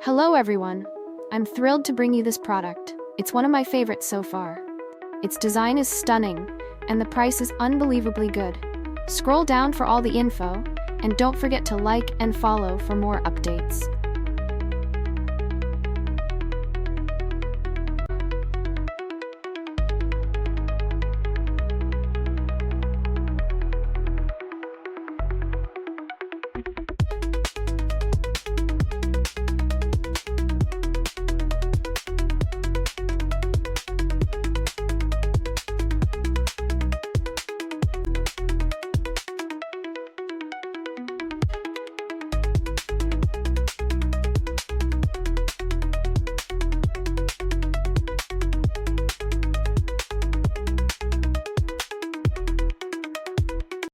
Hello everyone! I'm thrilled to bring you this product. It's one of my favorites so far. Its design is stunning, and the price is unbelievably good. Scroll down for all the info, and don't forget to like and follow for more updates.